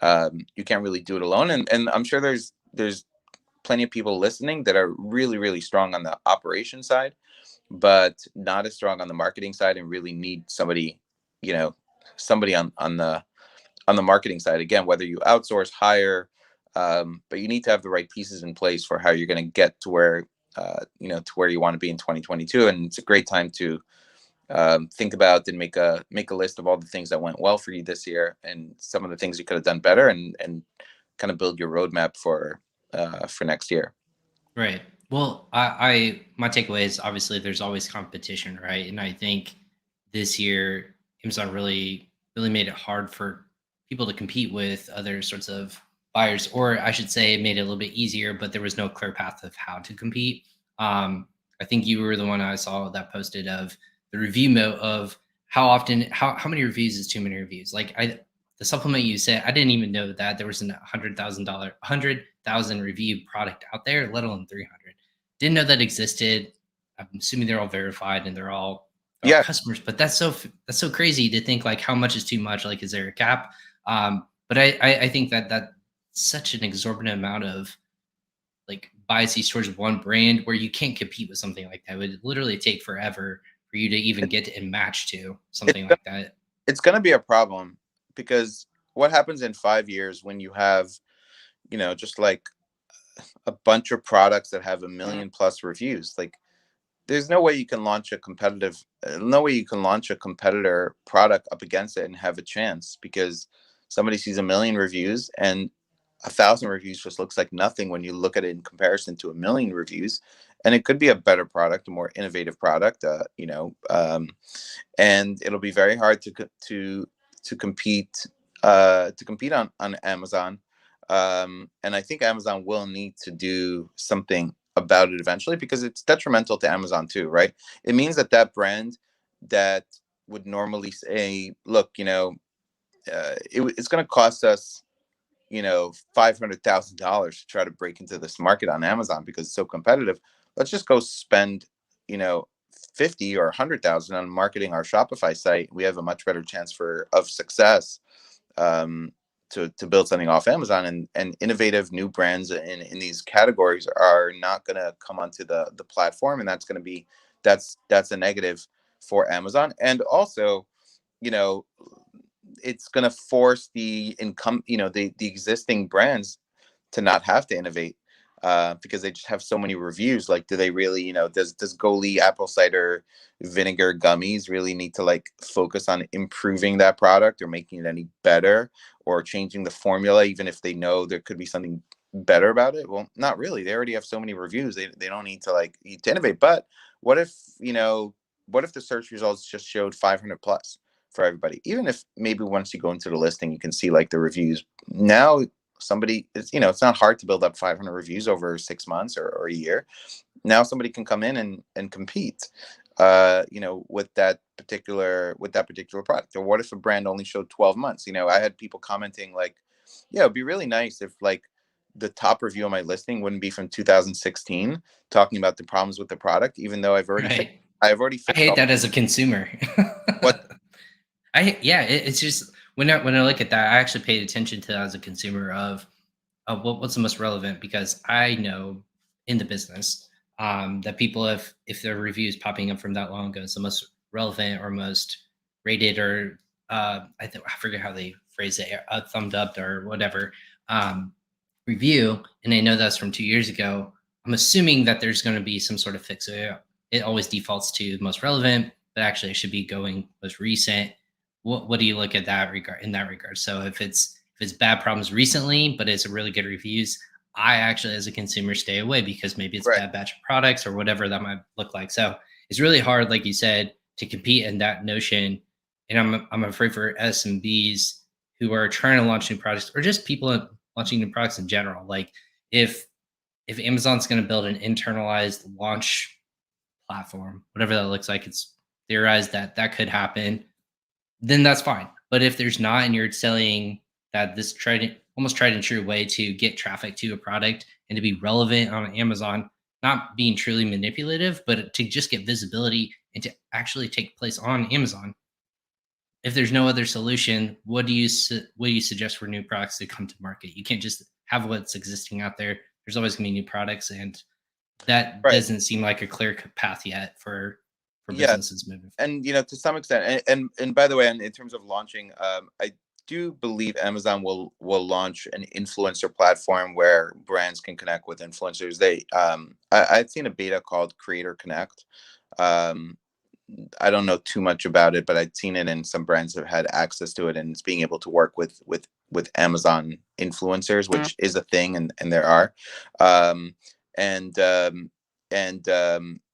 you can't really do it alone. And I'm sure there's plenty of people listening that are really strong on the operation side, but not as strong on the marketing side, and really need somebody, you know, somebody on the marketing side. Again, whether you outsource, hire, but you need to have the right pieces in place for how you're going to get to where, you know, to where you want to be in 2022. And it's a great time to think about and make a list of all the things that went well for you this year, and some of the things you could have done better, and kind of build your roadmap for next year. Right. Well, I my takeaway is obviously there's always competition, right? And I think this year Amazon really made it hard for people to compete with other sorts of buyers, or I should say, it made it a little bit easier, but there was no clear path of how to compete. I think you were the one I saw that posted of the review mode of how many reviews is too many reviews. Like the supplement you said, I didn't even know that there was a $100,000 review product out there, let alone 300. Didn't know that existed. I'm assuming they're all verified and they're all Yeah, customers, but that's so crazy to think like how much is too much. Like, is there a cap? But I think that's such an exorbitant amount of like biases towards one brand where you can't compete with something like that. It would literally take forever for you to even it, get and match to it's something like that. it's going to be a problem, because what happens in 5 years when you have, just like a bunch of products that have a million plus reviews? Like, there's no way you can launch a no way you can launch a competitor product up against it and have a chance, because somebody sees a million reviews and 1,000 reviews just looks like nothing when you look at it in comparison to a million reviews. And it could be a better product, a more innovative product, and it'll be very hard to compete on Amazon. And I think Amazon will need to do something about it eventually, because it's detrimental to Amazon too, right? It means that that brand that would normally say, look, it's going to cost us, $500,000 to try to break into this market on Amazon because it's so competitive. Let's just go spend, you know, 50 or 100,000 on marketing our Shopify site. We have a much better chance of success, to build something off Amazon. And innovative new brands in these categories are not going to come onto the platform, and that's a negative for Amazon. And also, you know, it's going to force the income, the existing brands to not have to innovate, because they just have so many reviews. Like, do they really, does Goli apple cider vinegar gummies really need to like focus on improving that product or making it any better or changing the formula, even if they know there could be something better about it? Well, not really. They already have so many reviews. They don't need to innovate. But what if, what if the search results just showed 500 plus for everybody? Even if maybe once you go into the listing, you can see like the reviews. Now it's not hard to build up 500 reviews over 6 months or a year. Now somebody can come in and compete, with that particular product. Or what if a brand only showed 12 months? I had people commenting like, yeah, it'd be really nice if like the top review on my listing wouldn't be from 2016 talking about the problems with the product, even though I've already Right. I fixed hate all. that as a consumer. What? It's just when I look at that, I actually paid attention to that as a consumer of what's the most relevant, because I know in the business, that people, if their reviews popping up from that long ago is the most relevant or most rated, or I forget how they phrase it, thumbed up or whatever, review, and they know that's from 2 years ago. I'm assuming that there's going to be some sort of fix. So it always defaults to most relevant, but actually it should be going most recent. What do you look at that regard in that regard? So if it's bad problems recently, but it's a really good reviews, I actually, as a consumer, stay away, because maybe it's a Right. bad batch of products or whatever that might look like. So it's really hard, like you said, to compete in that notion. And I'm afraid for SMBs who are trying to launch new products, or just people launching new products in general. Like, if Amazon's going to build an internalized launch platform, whatever that looks like, it's theorized that that could happen, then that's fine. But if there's not, and you're selling that this almost tried and true way to get traffic to a product and to be relevant on Amazon, not being truly manipulative, but to just get visibility and to actually take place on Amazon. If there's no other solution, what do you suggest for new products to come to market? You can't just have what's existing out there. There's always going to be new products, and that Right. doesn't seem like a clear path yet for Yeah. businesses moving forward. And to some extent, and by the way, and in terms of launching, I do believe Amazon will launch an influencer platform where brands can connect with influencers. I'd seen a beta called Creator Connect. um I don't know too much about it, but I'd seen it, and some brands have had access to it, and it's being able to work with Amazon influencers, which is a thing, and there are, um, and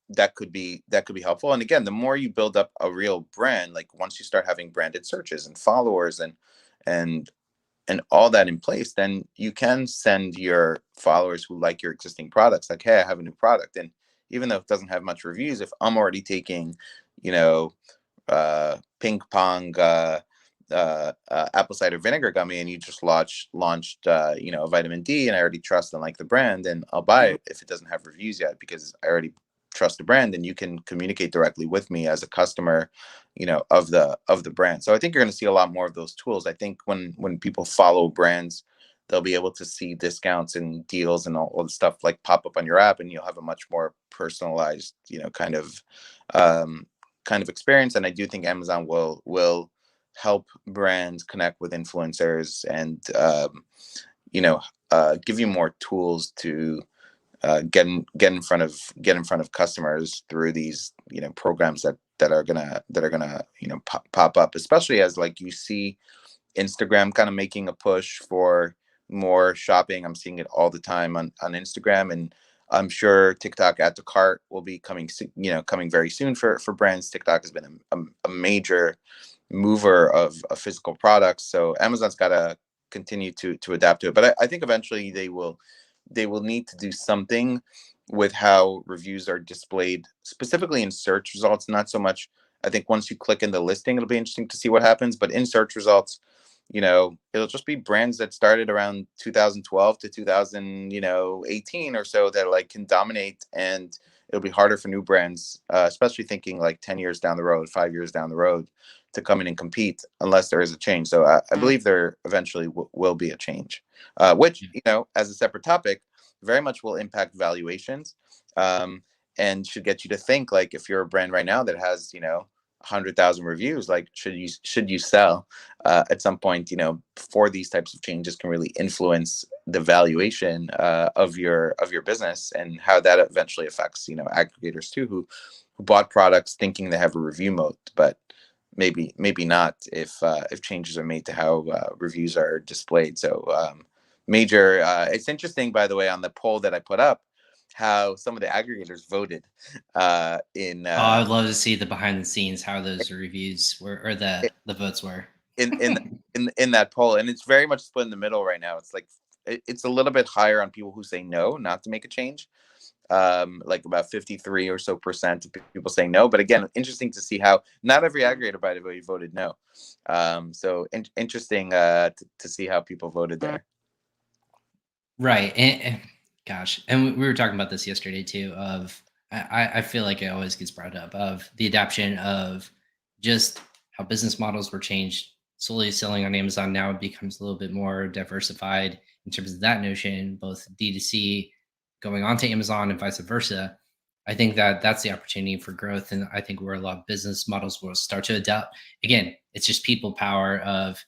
that could be helpful. And again, the more you build up a real brand, like once you start having branded searches and followers and and all that in place, then you can send your followers who like your existing products like, hey, I have a new product. And even though it doesn't have much reviews, if I'm already taking, you know PingPong, apple cider vinegar gummy, and you just launched a vitamin D, and I already trust and like the brand, and I'll buy it if it doesn't have reviews yet, because I already trust the brand. And you can communicate directly with me as a customer, of the brand. So I think you're going to see a lot more of those tools. I think when people follow brands, they'll be able to see discounts and deals and all the stuff like pop up on your app, and you'll have a much more personalized, kind of experience. And I do think Amazon will help brands connect with influencers and give you more tools to get in front of customers through these programs that are gonna pop up, especially as like you see Instagram kind of making a push for more shopping. I'm seeing it all the time on Instagram, and I'm sure TikTok add to cart will be coming very soon for brands. TikTok has been a major mover of physical products, so Amazon's got to continue to adapt to it. But I think eventually they will need to do something with how reviews are displayed, specifically in search results. Not so much. I think once you click in the listing, it'll be interesting to see what happens. But in search results, it'll just be brands that started around 2012 to 2018 or so that like can dominate, and it'll be harder for new brands, especially thinking like 10 years down the road, 5 years down the road, to come in and compete unless there is a change. So I believe there eventually will be a change, which, as a separate topic, very much will impact valuations, and should get you to think, like, if you're a brand right now that has, 100,000 reviews, like should you sell at some point, before these types of changes can really influence the valuation of your business, and how that eventually affects, aggregators too, who bought products thinking they have a review mode, but maybe not if changes are made to how reviews are displayed. So major it's interesting, by the way, on the poll that I put up, how some of the aggregators voted in Oh, I would love to see the behind the scenes, how those reviews were, or the votes were. in that poll, and it's very much split in the middle right now. It's like it's a little bit higher on people who say no, not to make a change, like about 53 or so percent of people saying no. But again, interesting to see how not every aggregator, by the way, voted no. So interesting to see how people voted there. Right. And gosh, and we were talking about this yesterday too. Of I feel like it always gets brought up of the adaptation of just how business models were changed. Solely selling on Amazon now it becomes a little bit more diversified in terms of that notion, both D2C going on to Amazon and vice versa. I think that that's the opportunity for growth, and I think where a lot of business models will start to adapt. Again, it's just people power of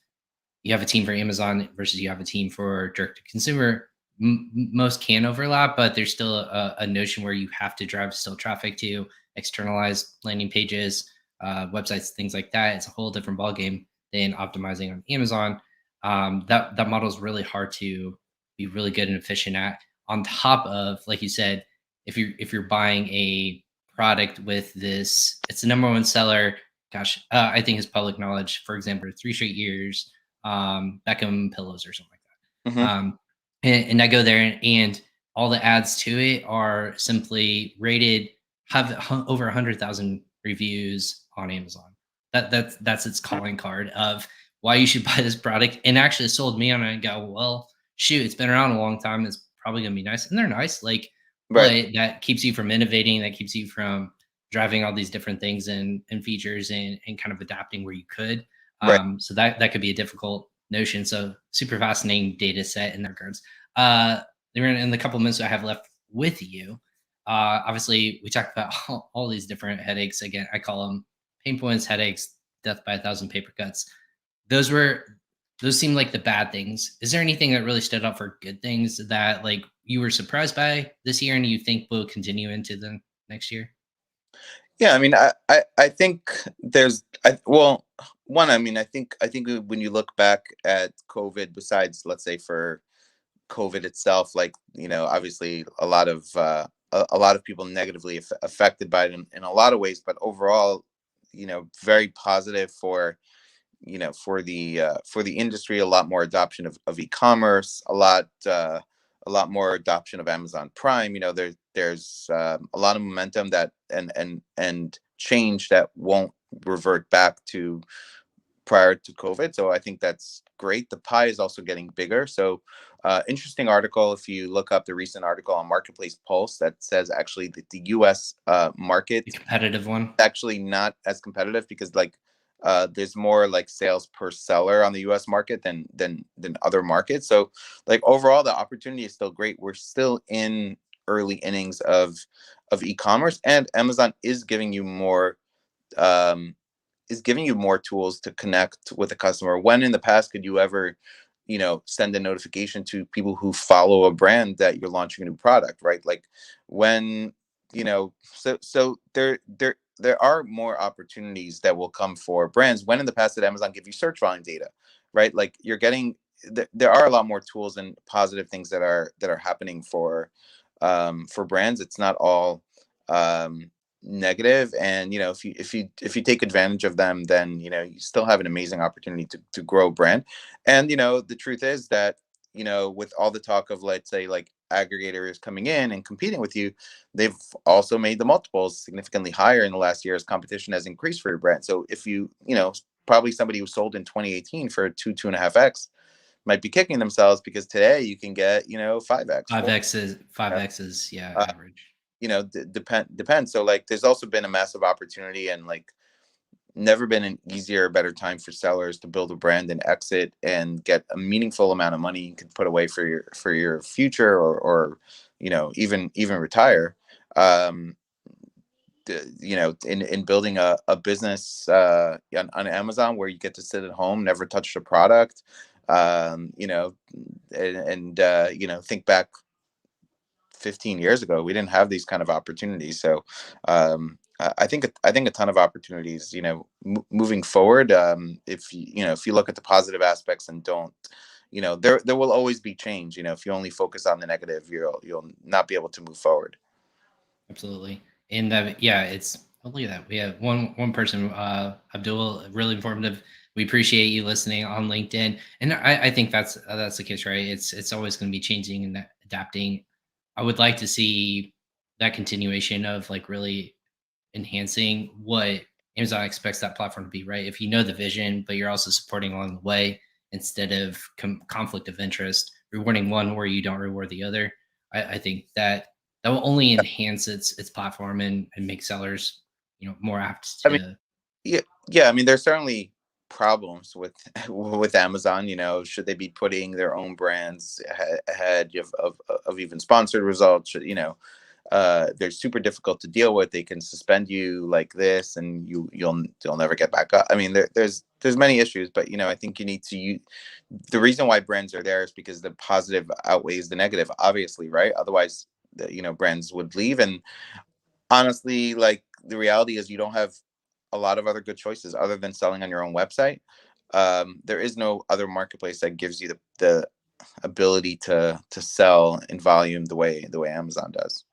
you have a team for Amazon versus you have a team for direct to consumer. Most can overlap, but there's still a notion where you have to drive still traffic to externalize landing pages, websites, things like that. It's a whole different ballgame than optimizing on Amazon. That model is really hard to be really good and efficient at. On top of, like you said, if you're buying a product with this, it's the number one seller. Gosh, I think it's public knowledge. For example, 3 straight years, Beckham pillows or something like that. Mm-hmm. And I go there and all the ads to it are simply rated, have over 100,000 reviews on Amazon. That's its calling card of why you should buy this product, and actually sold me on it and go, well, shoot, it's been around a long time. It's probably gonna be nice. And they're nice, like, Right. but that keeps you from innovating, that keeps you from driving all these different things and features and kind of adapting where you could. Right. So that could be a difficult notion. So super fascinating data set in that regards. In the couple minutes I have left with you, obviously we talked about all these different headaches. Again, I call them pain points, headaches, death by a thousand paper cuts. Those were those seem like the bad things. Is there anything that really stood out for good things that like you were surprised by this year and you think will continue into the next year? Yeah, I mean, I think well, one, I mean, I think when you look back at COVID, besides, let's say, for COVID itself, like, obviously a lot of people negatively affected by it in a lot of ways, but overall, very positive for, for the industry. A lot more adoption of e-commerce, a lot more adoption of Amazon Prime. There's a lot of momentum that and change that won't revert back to prior to COVID. So I think that's great. The pie is also getting bigger. So interesting article. If you look up the recent article on Marketplace Pulse, that says actually that the US market The competitive one. actually not as competitive, because like there's more like sales per seller on the US market than other markets. So like overall the opportunity is still great. We're still in early innings of e-commerce, and Amazon is giving you more um is giving you more tools to connect with the customer. When in the past could you ever, send a notification to people who follow a brand that you're launching a new product, right? Like when, so there are more opportunities that will come for brands. When in the past did Amazon give you search volume data, right? Like you're getting, there are a lot more tools and positive things that are happening for brands. It's not all negative, and if you take advantage of them, then you still have an amazing opportunity to grow brand. And the truth is that with all the talk of, let's say, like aggregators coming in and competing with you, they've also made the multiples significantly higher in the last year as competition has increased for your brand. So if probably somebody who sold in 2018 for 2.5x might be kicking themselves, because today you can get 5x, 5x's, yeah, uh, average. depends. So like there's also been a massive opportunity, and like never been an easier, better time for sellers to build a brand and exit and get a meaningful amount of money you can put away for your future, or even retire. um in building a business on Amazon, where you get to sit at home, never touch the product. Think back 15 years ago, we didn't have these kind of opportunities. So I think a ton of opportunities, moving forward. If you look at the positive aspects and don't, there will always be change. If you only focus on the negative, you'll not be able to move forward. Absolutely. And yeah, it's look at that. We have one person, Abdul, really informative. We appreciate you listening on LinkedIn, and I think that's the case, right? It's always going to be changing and adapting. I would like to see that continuation of like really enhancing what Amazon expects that platform to be, right? If you know the vision, but you're also supporting along the way, instead of conflict of interest, rewarding one where you don't reward the other. I think that will only enhance its platform and make sellers, more apt I mean, to. yeah, yeah. I mean, there's certainly problems with with Amazon. Should they be putting their own brands ahead of even sponsored results? They're super difficult to deal with. They can suspend you like this, and you'll never get back up. I mean, there's many issues, but I think you need to use the reason why brands are there is because the positive outweighs the negative, obviously, right? Otherwise, brands would leave. And honestly, like the reality is, you don't have a lot of other good choices other than selling on your own website. There is no other marketplace that gives you the ability to sell in volume the way Amazon does.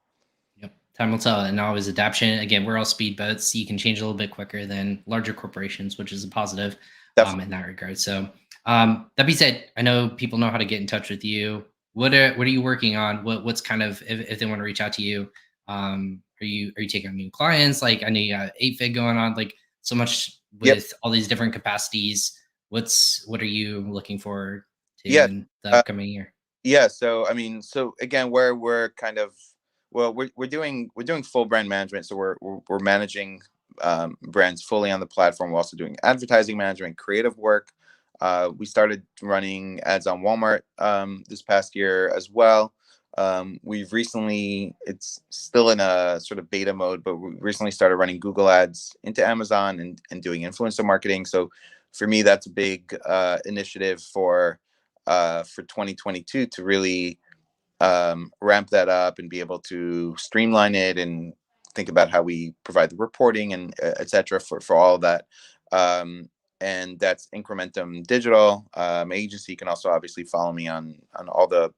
Yep. Time will tell. And always adaptation. Again, we're all speedboats. So you can change a little bit quicker than larger corporations, which is a positive in Definitely. that regard. So that being said, I know people know how to get in touch with you. What are you working on? What's kind of, if they want to reach out to you, are you taking on new clients? Like I know you got 8 Fig going on, like so much Yep. with all these different capacities. What are you looking forward to Yeah. in the Uh, upcoming year? yeah. So I mean, so again, where we're kind of, well, we're doing full brand management. So we're managing brands fully on the platform. We're also doing advertising management, creative work. We started running ads on Walmart this past year as well. We've recently, it's still in a sort of beta mode, but we recently started running Google ads into Amazon and doing influencer marketing. So for me, that's a big initiative for 2022 to really ramp that up and be able to streamline it and think about how we provide the reporting and et cetera for all of that. Um, and that's Incrementum Digital agency. You can also obviously follow me on all the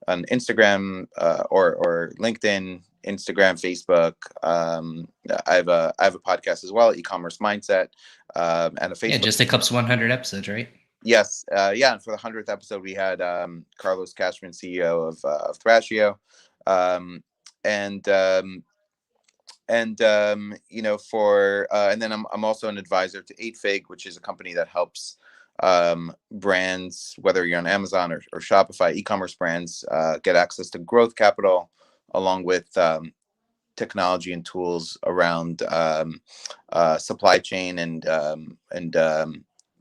on Instagram or LinkedIn, Instagram, Facebook. I have a podcast as well, E-commerce Mindset, and a Yeah, Facebook. just eclipse 100 episodes, right? Yes, yeah, and for the 100th episode, we had Carlos Cashman, CEO of Thrashio, um, and for and then I'm also an advisor to 8Fig, which is a company that helps brands, whether you're on Amazon or Shopify, e-commerce brands, get access to growth capital, along with technology and tools around supply chain and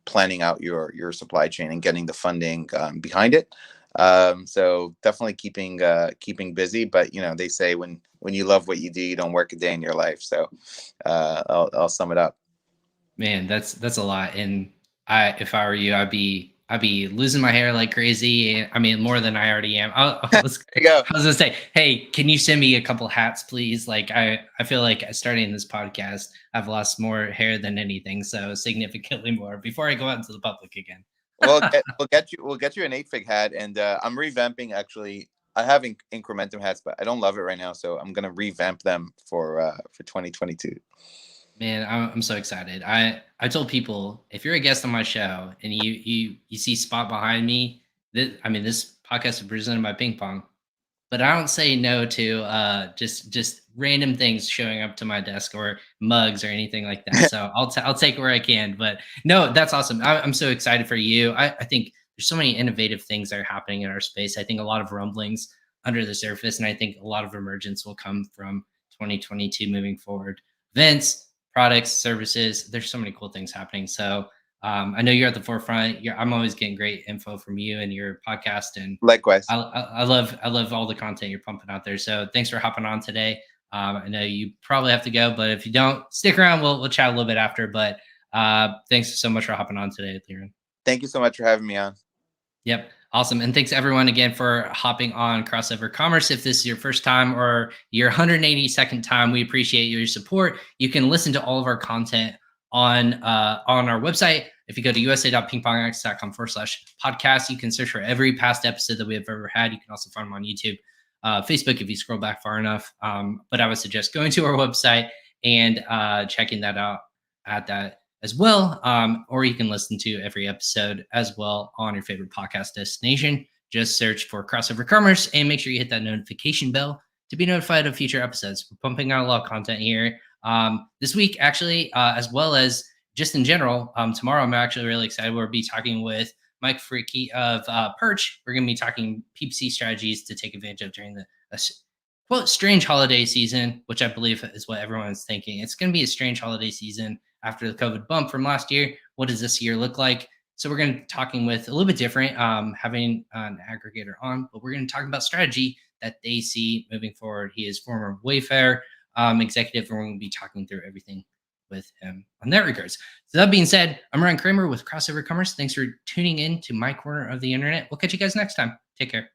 planning out your supply chain and getting the funding behind it. So definitely keeping busy, but they say when you love what you do, you don't work a day in your life. So I'll sum it up. Man, that's a lot. And if I were you, I'd be losing my hair like crazy. I mean, more than I already am. There you go. I was gonna say, hey, can you send me a couple hats, please? Like, I feel like starting this podcast, I've lost more hair than anything, so significantly more before I go out into the public again. We'll get you an 8 fig hat, and I'm revamping. Actually, I have incrementum hats, but I don't love it right now, so I'm gonna revamp them for 2022. Man, I'm so excited. I told people if you're a guest on my show and you see Spot behind me, I mean, this podcast is presented by PingPong. But I don't say no to just random things showing up to my desk or mugs or anything like that. So I'll take it where I can. But no, that's awesome. I'm so excited for you. I think there's so many innovative things that are happening in our space. I think a lot of rumblings under the surface, and I think a lot of emergence will come from 2022 moving forward. Events, products, services. There's so many cool things happening. So I know you're at the forefront. I'm always getting great info from you and your podcast, and Likewise. I love all the content you're pumping out there. So thanks for hopping on today. I know you probably have to go, but if you don't, stick around. We'll chat a little bit after. But thanks so much for hopping on today, Liren. Thank you so much for having me on. Yep. Awesome. And thanks everyone again for hopping on Crossover Commerce. If this is your first time or your 182nd time, we appreciate your support. You can listen to all of our content on our website. If you go to usa.pingpongx.com/podcast, you can search for every past episode that we have ever had. You can also find them on YouTube, Facebook if you scroll back far enough. But I would suggest going to our website and checking that out at that as well. Or you can listen to every episode as well on your favorite podcast destination. Just search for Crossover Commerce and make sure you hit that notification bell to be notified of future episodes. We're pumping out a lot of content here this week, actually, as well as just in general. Tomorrow, I'm actually really excited. We'll be talking with Mike Freaky of Perch. We're going to be talking PPC strategies to take advantage of during the quote strange holiday season, which I believe is what everyone's thinking. It's going to be a strange holiday season after the COVID bump from last year. What does this year look like? So we're going to be talking with a little bit different, having an aggregator on, but we're going to talk about strategy that they see moving forward. He is former Wayfair executive, and we're going to be talking through everything with him on that regards. So that being said, I'm Ryan Kramer with Crossover Commerce. Thanks for tuning in to my corner of the internet. We'll catch you guys next time. Take care.